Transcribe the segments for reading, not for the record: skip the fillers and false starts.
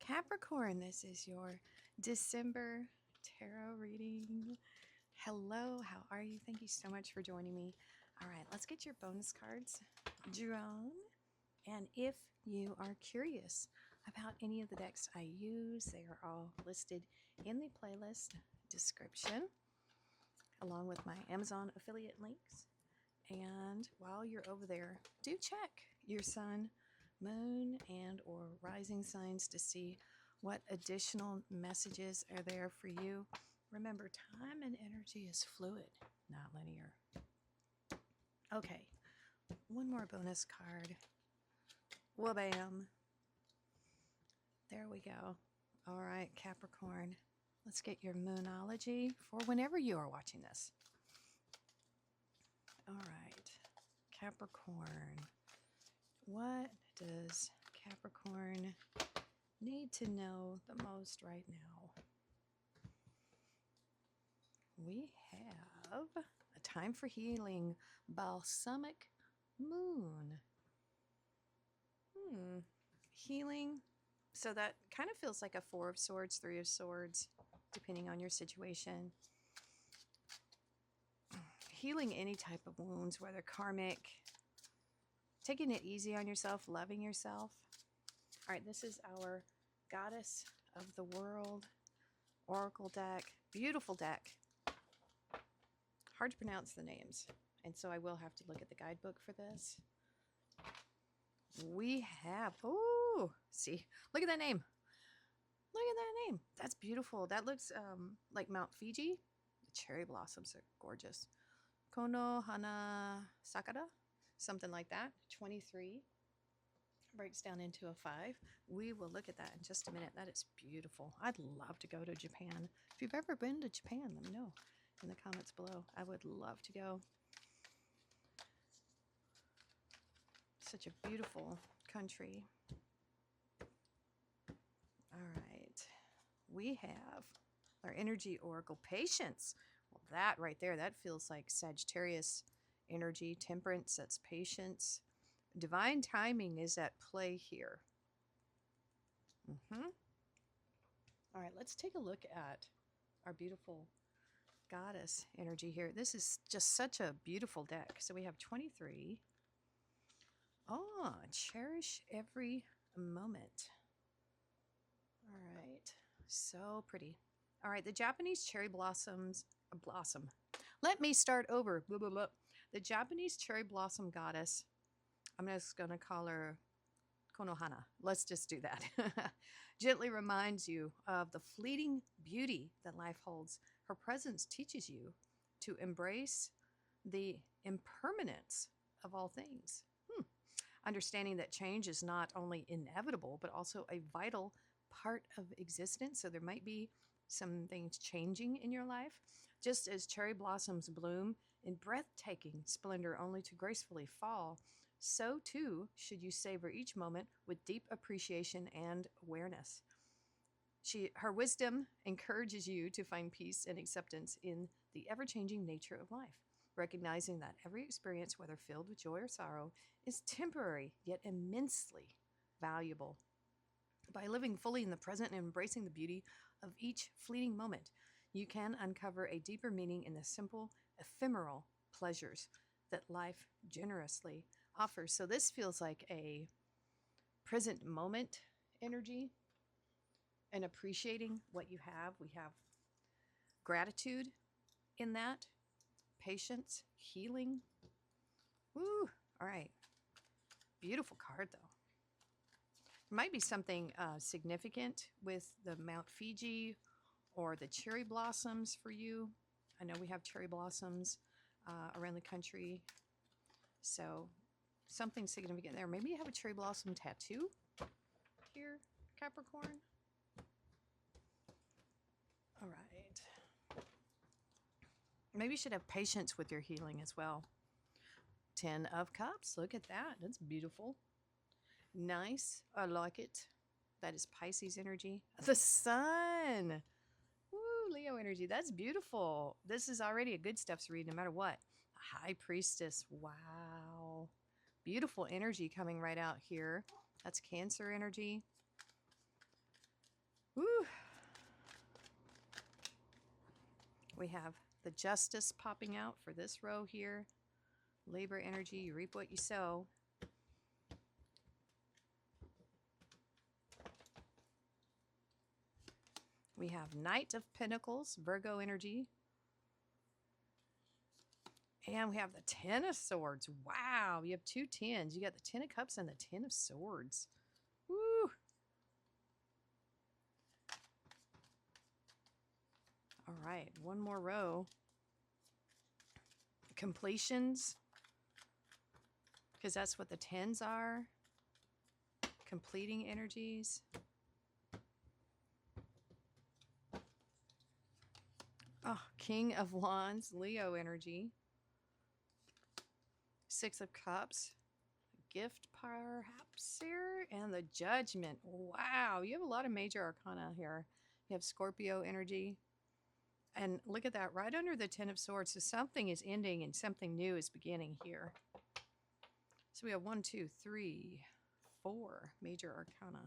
Capricorn, this is your December tarot reading. Hello, how are you? Thank you so much for joining me. All right, let's get your bonus cards drawn. And if you are curious about any of the decks I use, they are all listed in the playlist description, along with my Amazon affiliate links. And while you're over there, do check your sun, moon, and or rising signs to see what additional messages are there for you. Remember, time and energy is fluid, not linear. Okay, one more bonus card. Wha-bam. There we go. All right, Capricorn. Let's get your moonology for whenever you are watching this. All right, Capricorn. What does Capricorn need to know the most right now? We have a time for healing, balsamic moon. Healing. So that kind of feels like a Four of Swords, Three of Swords, depending on your situation. Healing any type of wounds, whether karmic, taking it easy on yourself, loving yourself. All right, this is our Goddess of the World Oracle deck. Beautiful deck. Hard to pronounce the names, and so I will have to look at the guidebook for this. We have, oh, see, look at that name. Look at that name. That's beautiful. That looks like Mount Fiji. The cherry blossoms are gorgeous. Kono Hana Sakura, something like that. 23 breaks down into a 5. We will look at that in just a minute. That is beautiful. I'd love to go to Japan. If you've ever been to Japan, let me know in the comments below. I would love to go. Such a beautiful country. All right. We have our energy oracle, patience. Well, that right there, that feels like Sagittarius energy. Temperance, that's patience. Divine timing is at play here. All right, let's take a look at our beautiful goddess energy here. This is just such a beautiful deck. So we have 23. Oh, cherish every moment. All right, so pretty. All right, the Japanese cherry blossom. Let me start over. Blah, blah, blah. The Japanese cherry blossom goddess, I'm just going to call her Konohana. Let's just do that. Gently reminds you of the fleeting beauty that life holds. Her presence teaches you to embrace the impermanence of all things. Understanding that change is not only inevitable, but also a vital part of existence. So there might be some things changing in your life. Just as cherry blossoms bloom in breathtaking splendor only to gracefully fall, so too should you savor each moment with deep appreciation and awareness. Her wisdom encourages you to find peace and acceptance in the ever-changing nature of life, recognizing that every experience, whether filled with joy or sorrow, is temporary yet immensely valuable. By living fully in the present and embracing the beauty of each fleeting moment, you can uncover a deeper meaning in the simple, ephemeral pleasures that life generously offers. So this feels like a present moment energy and appreciating what you have. We have gratitude in that, patience, healing. Woo! All right. Beautiful card, though. There might be something significant with the Mount Fiji or the cherry blossoms for you. I know we have cherry blossoms around the country. So something significant there. Maybe you have a cherry blossom tattoo here, Capricorn. All right. Maybe you should have patience with your healing as well. 10 of Cups. Look at that. That's beautiful. Nice. I like it. That is Pisces energy. The Sun. Woo, Leo energy. That's beautiful. This is already a good stuff to read no matter what. High Priestess. Wow. Beautiful energy coming right out here. That's Cancer energy. Woo. We have the Justice popping out for this row here. Labor energy, you reap what you sow. We have Knight of Pentacles, Virgo energy. And we have the Ten of Swords. Wow, you have two tens. You got the Ten of Cups and the Ten of Swords. Woo! All right, one more row. Completions, because that's what the tens are. Completing energies. Oh, King of Wands, Leo energy. Six of Cups, Gift perhaps here, and the Judgment. Wow, you have a lot of major arcana here. You have Scorpio energy. And look at that, right under the Ten of Swords. So something is ending and something new is beginning here. So we have 1, 2, 3, 4 major arcana.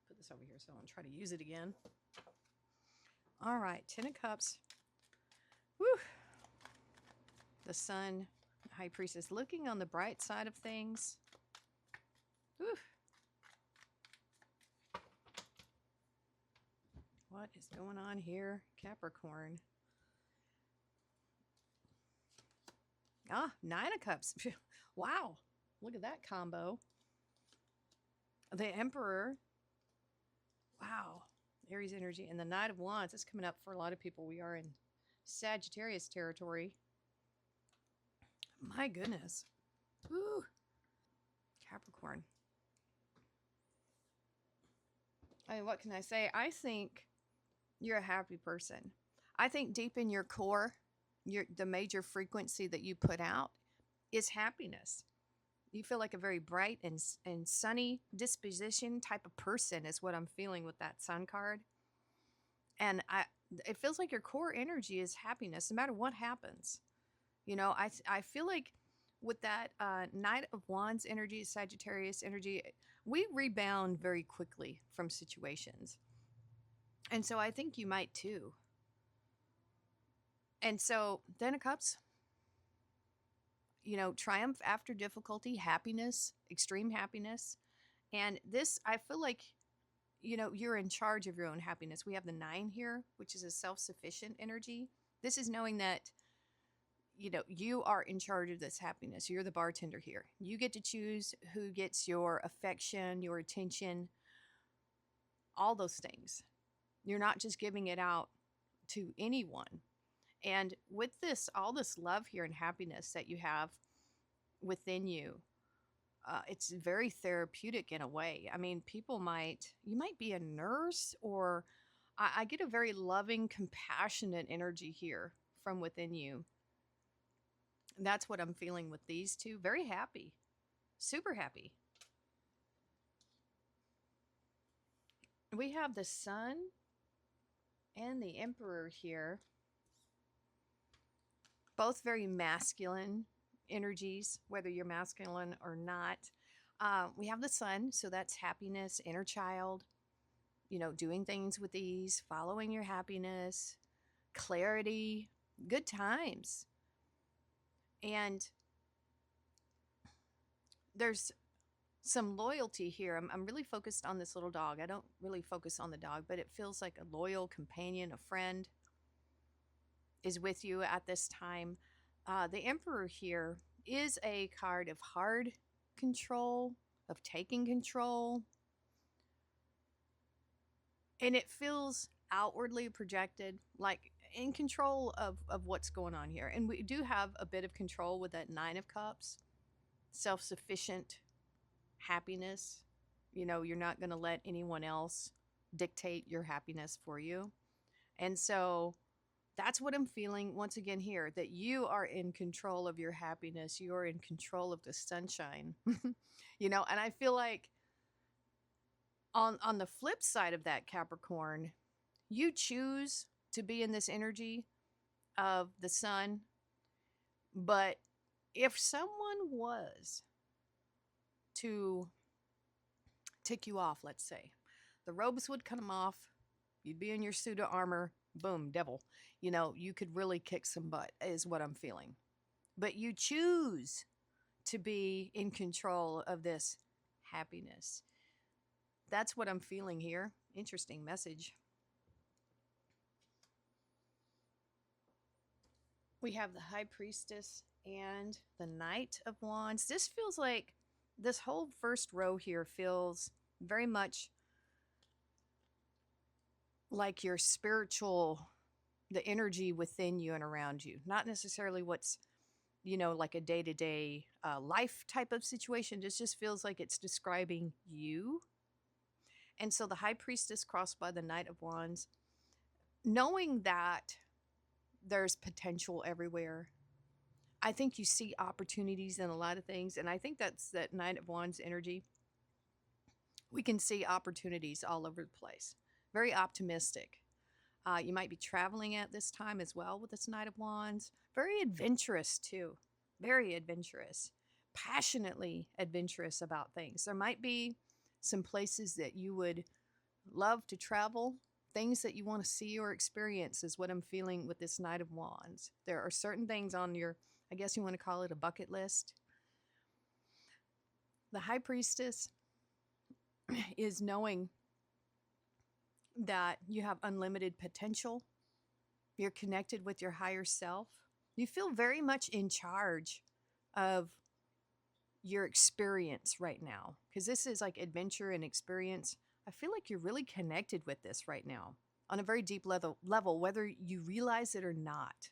Put this over here so I don't try to use it again. All right, Ten of Cups. Woo! The Sun, High Priestess, looking on the bright side of things. Woo! What is going on here, Capricorn? Ah, Nine of Cups. Wow, look at that combo. The Emperor. Wow, Aries energy. And the Knight of Wands. It's coming up for a lot of people. We are in Sagittarius territory. My goodness. Woo. Capricorn. I mean, what can I say? I think you're a happy person. I think deep in your core, the major frequency that you put out is happiness. You feel like a very bright and sunny disposition type of person is what I'm feeling with that Sun card. And it feels like your core energy is happiness no matter what happens. You know, I feel like with that Knight of Wands energy, Sagittarius energy, we rebound very quickly from situations. And so I think you might too. And so Ten of Cups, you know, triumph after difficulty, happiness, extreme happiness. And this, I feel like, you know, you're in charge of your own happiness. We have the 9 here, which is a self-sufficient energy. This is knowing that, you know, you are in charge of this happiness. You're the bartender here. You get to choose who gets your affection, your attention, all those things. You're not just giving it out to anyone. And with this, all this love here and happiness that you have within you, it's very therapeutic in a way. I mean, you might be a nurse, or I get a very loving, compassionate energy here from within you. That's what I'm feeling with these two. Very happy. Super happy. We have the Sun and the Emperor here. Both very masculine energies, whether you're masculine or not. We have the Sun, so that's happiness, inner child, you know, doing things with ease, following your happiness, clarity, good times. And there's some loyalty here. I'm really focused on this little dog. I don't really focus on the dog, but it feels like a loyal companion, a friend is with you at this time. The Emperor here is a card of hard control, of taking control. And it feels outwardly projected, like in control of what's going on here. And we do have a bit of control with that 9 of Cups, self-sufficient happiness. You know, you're not going to let anyone else dictate your happiness for you. And so that's what I'm feeling once again here, that you are in control of your happiness. You're in control of the sunshine, you know, and I feel like on the flip side of that, Capricorn, you choose to be in this energy of the Sun. But if someone was to tick you off, let's say, the robes would come off You'd be in your suit of armor. Boom, devil. You know, you could really kick some butt, is what I'm feeling. But you choose to be in control of this happiness. That's what I'm feeling here. Interesting message. We have the High Priestess and the Knight of Wands. This feels like this whole first row here feels very much like your spiritual, the energy within you and around you, not necessarily what's, you know, like a day-to-day life type of situation. It just feels like it's describing you. And so the High Priestess crossed by the Knight of Wands, knowing that there's potential everywhere. I think you see opportunities in a lot of things, and I think that's that Knight of Wands energy. We can see opportunities all over the place. Very optimistic. You might be traveling at this time as well with this Knight of Wands. Very adventurous, too. Very adventurous. Passionately adventurous about things. There might be some places that you would love to travel. Things that you want to see or experience is what I'm feeling with this Knight of Wands. There are certain things on your, I guess you want to call it a bucket list. The High Priestess is knowing that you have unlimited potential. You're connected with your higher self. You feel very much in charge of your experience right now, because this is like adventure and experience. I feel like you're really connected with this right now on a very deep level, whether you realize it or not.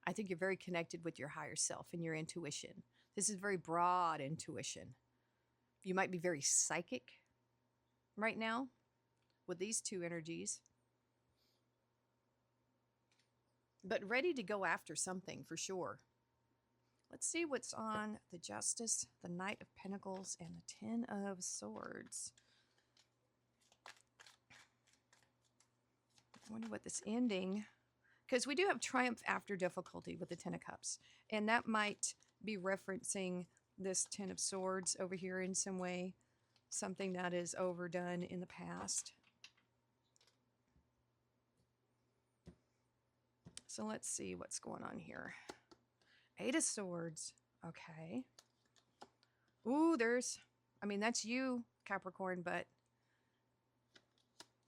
I think you're very connected with your higher self and your intuition. This is very broad intuition. You might be very psychic right now with these two energies, but ready to go after something for sure. Let's see what's on the Justice, the Knight of Pentacles, and the Ten of Swords. I wonder what this ending, because we do have triumph after difficulty with the Ten of Cups, and that might be referencing this Ten of Swords over here in some way, something that is overdone in the past. So let's see what's going on here. Eight of Swords. Okay. Ooh, that's you, Capricorn, but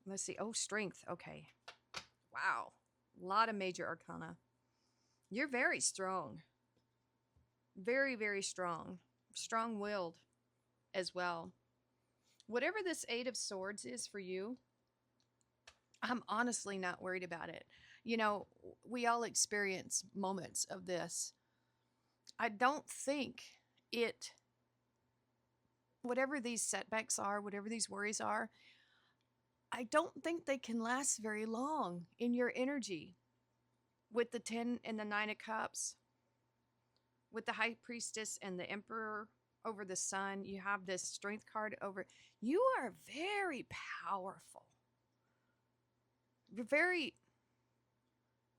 let's see. Oh, Strength. Okay. Wow. A lot of major arcana. You're very strong. Very, very strong. Strong-willed as well. Whatever this Eight of Swords is for you, I'm honestly not worried about it. You know, we all experience moments of this. I don't think whatever these setbacks are, whatever these worries are, I don't think they can last very long in your energy. With the 10 and the 9 of Cups, with the High Priestess and the Emperor over the Sun, you have this Strength card over. You are very powerful. You're very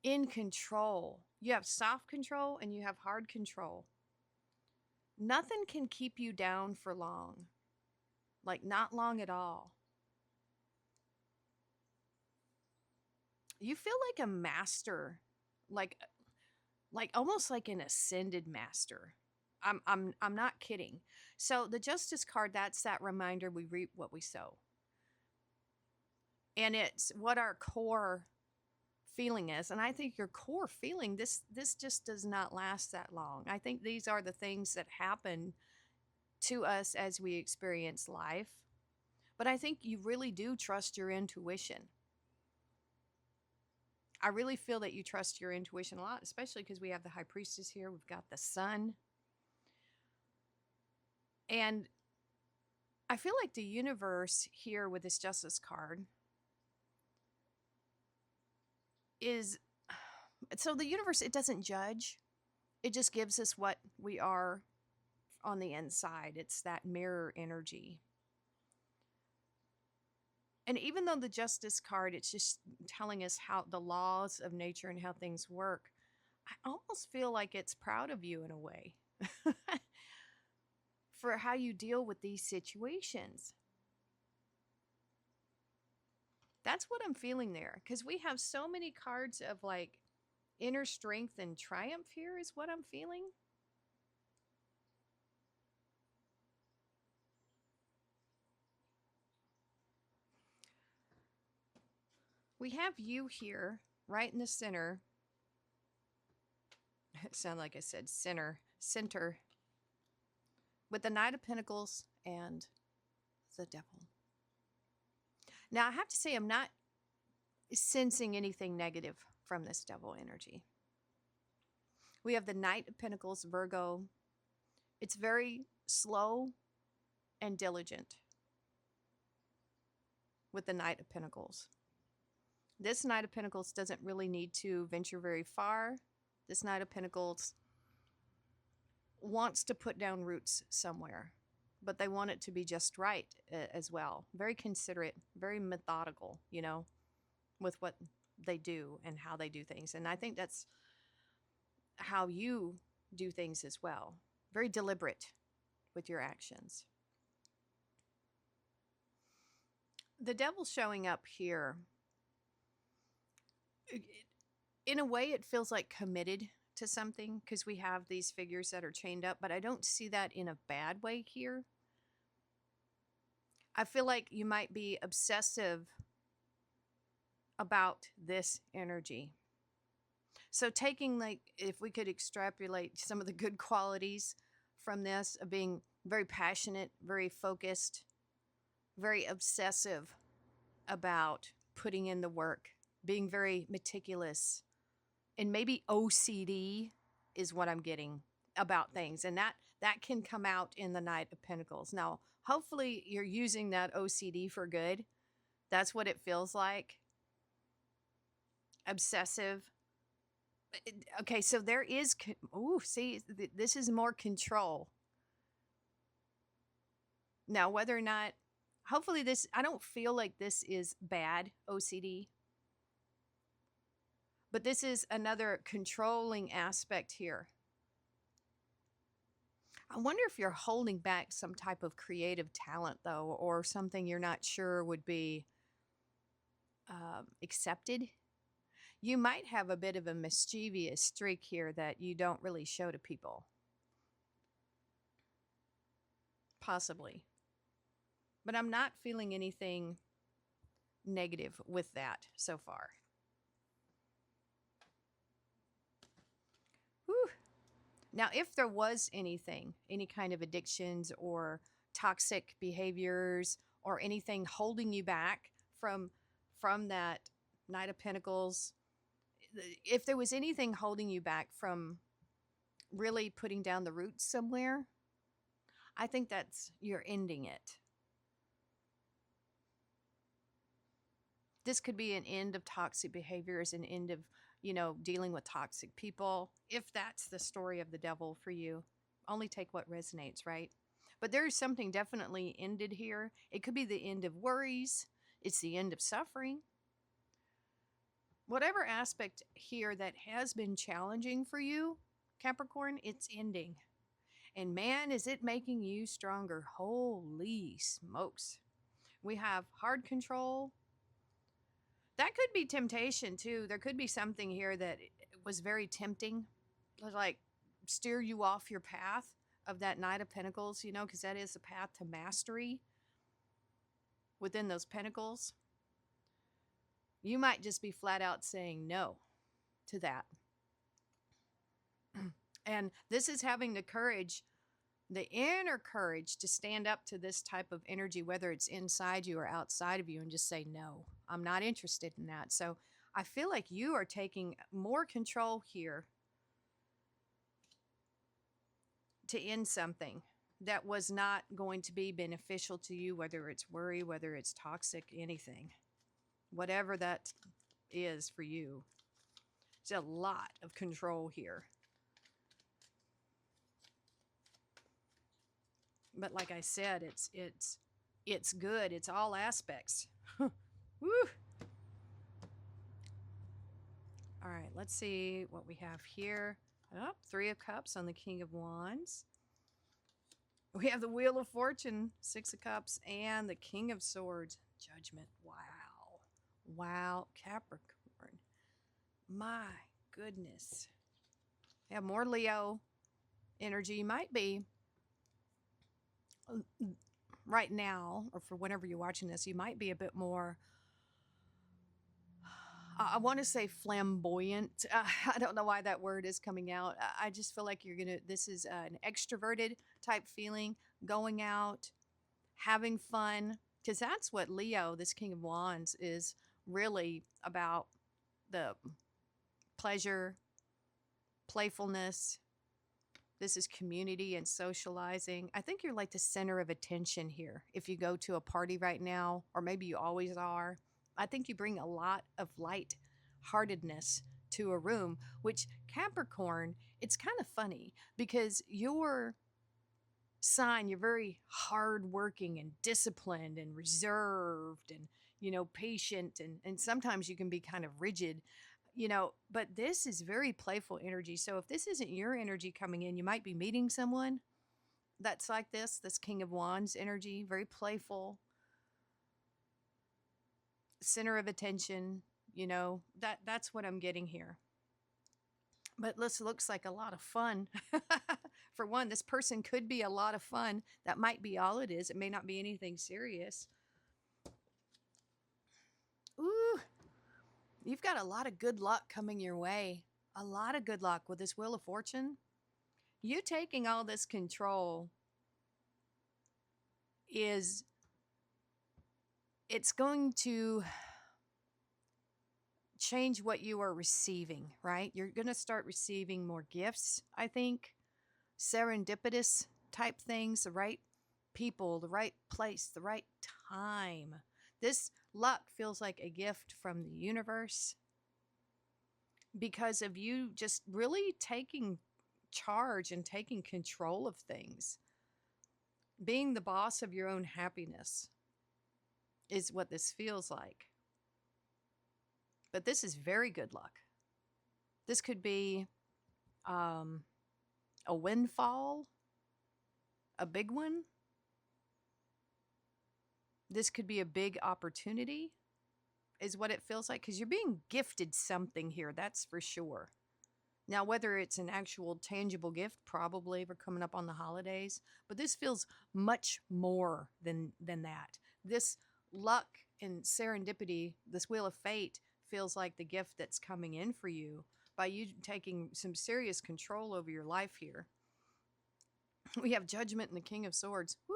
in control. You have soft control and you have hard control. Nothing can keep you down for long. Like, not long at all. You feel like a master, like almost like an ascended master. I'm not kidding. So the Justice card, that's that reminder, we reap what we sow. And it's what our core feeling is. And I think your core feeling, this just does not last that long. I think these are the things that happen to us as we experience life. But I think you really do trust your intuition. I really feel that you trust your intuition a lot, especially because we have the High Priestess here. We've got the Sun. And I feel like the universe here with this Justice card is, so the universe, it doesn't judge. It just gives us what we are on the inside. It's that mirror energy. And even though the Justice card, it's just telling us how the laws of nature and how things work, I almost feel like it's proud of you in a way for how you deal with these situations. That's what I'm feeling there, because we have so many cards of like inner strength and triumph here, is what I'm feeling. We have you here right in the center. It sounded like I said center, with the Knight of Pentacles and the Devil. Now, I have to say, I'm not sensing anything negative from this Devil energy. We have the Knight of Pentacles, Virgo. It's very slow and diligent with the Knight of Pentacles. This Knight of Pentacles doesn't really need to venture very far. This Knight of Pentacles wants to put down roots somewhere, but they want it to be just right as well. Very considerate, very methodical, you know, with what they do and how they do things. And I think that's how you do things as well. Very deliberate with your actions. The Devil showing up here, in a way, it feels like committed to something, because we have these figures that are chained up, but I don't see that in a bad way here. I feel like you might be obsessive about this energy. So taking, like, if we could extrapolate some of the good qualities from this, of being very passionate, very focused, very obsessive about putting in the work, being very meticulous, and maybe OCD is what I'm getting about things. And that can come out in the Knight of Pentacles. Now, hopefully you're using that OCD for good. That's what it feels like. Obsessive. Okay, so there is, oh, see, this is more control. Now, whether or not, hopefully this, I don't feel like this is bad OCD. But this is another controlling aspect here. I wonder if you're holding back some type of creative talent, though, or something you're not sure would be accepted. You might have a bit of a mischievous streak here that you don't really show to people. Possibly. But I'm not feeling anything negative with that so far. Whew. Now, if there was anything, any kind of addictions or toxic behaviors or anything holding you back from that Knight of Pentacles, if there was anything holding you back from really putting down the roots somewhere, I think that's, you're ending it. This could be an end of toxic behaviors, an end of, you know, dealing with toxic people. If that's the story of the Devil for you, only take what resonates, right? But there is something definitely ended here. It could be the end of worries. It's the end of suffering. Whatever aspect here that has been challenging for you, Capricorn, it's ending. And man, is it making you stronger. Holy smokes. We have hard control. That could be temptation too. There could be something here that was very tempting, like steer you off your path of that Knight of Pentacles, you know, because that is a path to mastery within those pentacles. You might just be flat out saying no to that. And this is having the courage, the inner courage, to stand up to this type of energy, whether it's inside you or outside of you, and just say, no, I'm not interested in that. So I feel like you are taking more control here to end something that was not going to be beneficial to you, whether it's worry, whether it's toxic, anything, whatever that is for you. There's a lot of control here. But like I said, it's good. It's all aspects. Woo! All right, let's see what we have here. Oh, 3 of Cups on the King of Wands. We have the Wheel of Fortune, 6 of Cups, and the King of Swords. Judgment. Wow. Wow, Capricorn. My goodness. Yeah, more Leo energy. Might be right now, or for whenever you're watching this, you might be a bit more, I want to say flamboyant. I don't know why that word is coming out. I just feel like this is an extroverted type feeling, going out, having fun, because that's what Leo, this King of Wands, is really about: the pleasure, playfulness. This is community and socializing. I think you're like the center of attention here. If you go to a party right now, or maybe you always are, I think you bring a lot of light heartedness to a room, which Capricorn, it's kind of funny because your sign, you're very hardworking and disciplined and reserved and, patient. And sometimes you can be kind of rigid, but this is very playful energy. So if this isn't your energy coming in, you might be meeting someone that's like this King of Wands energy, very playful, center of attention, that's what I'm getting here. But this looks like a lot of fun. For one, this person could be a lot of fun. That might be all it is. It may not be anything serious. Ooh, you've got a lot of good luck coming your way. A lot of good luck with this Wheel of Fortune. You taking all this control it's going to change what you are receiving, right? You're going to start receiving more gifts, I think. Serendipitous type things, the right people, the right place, the right time. This luck feels like a gift from the universe because of you just really taking charge and taking control of things. Being the boss of your own happiness is what this feels like. But this is very good luck. This could be a windfall, a big one. This could be a big opportunity, is what it feels like, because you're being gifted something here, that's for sure. Now, whether it's an actual tangible gift, probably, we're coming up on the holidays, but this feels much more than that. This luck and serendipity, this Wheel of Fate, feels like the gift that's coming in for you by you taking some serious control over your life here. We have Judgment and the King of Swords. Woo!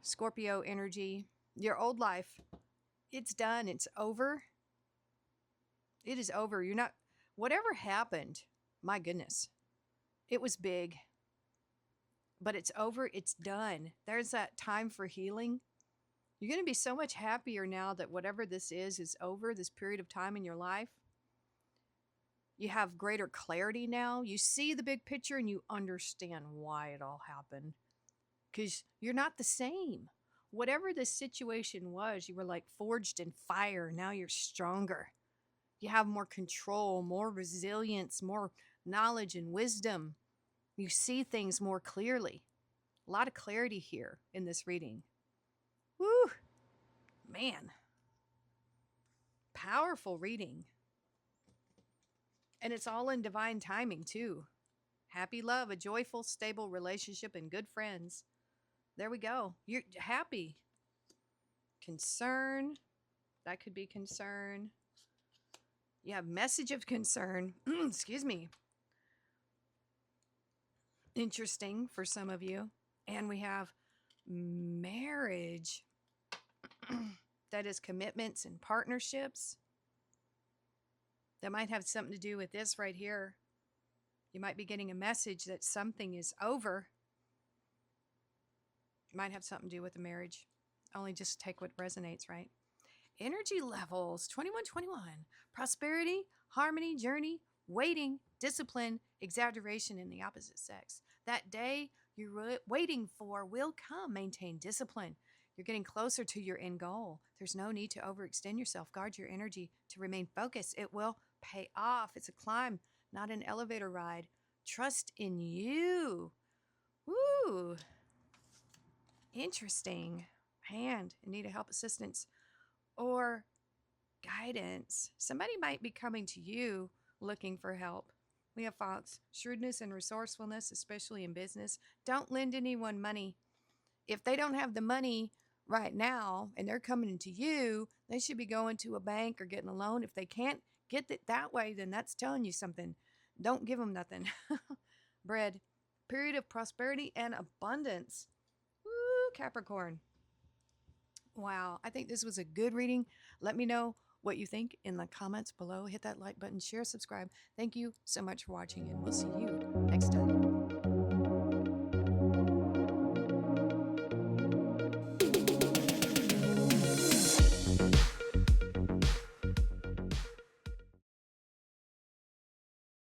Scorpio energy. Your old life, it's done. It's over. It is over. You're not... Whatever happened, my goodness, it was big. But it's over. It's done. There's that time for healing. You're going to be so much happier now that whatever this is over, this period of time in your life. You have greater clarity now. You see the big picture and you understand why it all happened. Because you're not the same. Whatever the situation was, you were like forged in fire. Now you're stronger. You have more control, more resilience, more knowledge and wisdom. You see things more clearly. A lot of clarity here in this reading. Woo! Man. Powerful reading. And it's all in divine timing, too. Happy love, a joyful, stable relationship, and good friends. There we go. You're happy. Concern. That could be concern. You have message of concern. Excuse me. Interesting for some of you. And we have marriage. That is commitments and partnerships. That might have something to do with this right here. You might be getting a message that something is over. It might have something to do with the marriage. Only just take what resonates, right? Energy levels, 2121. Prosperity, harmony, journey, waiting, discipline, exaggeration in the opposite sex. That day you're waiting for will come. Maintain discipline. You're getting closer to your end goal. There's no need to overextend yourself. Guard your energy to remain focused. It will pay off. It's a climb, not an elevator ride. Trust in you. Woo! Interesting. Hand in need of help, assistance. or guidance. Somebody might be coming to you looking for help. We have Fox, shrewdness and resourcefulness, especially in business. Don't lend anyone money. If they don't have the money right now and they're coming to you, they should be going to a bank or getting a loan. If they can't get it that way, then that's telling you something. Don't give them nothing. Bread, period of prosperity and abundance. Woo, Capricorn. Wow, I think this was a good reading. Let me know what you think in the comments below. Hit that like button, share, subscribe. Thank you so much for watching, and we'll see you next time.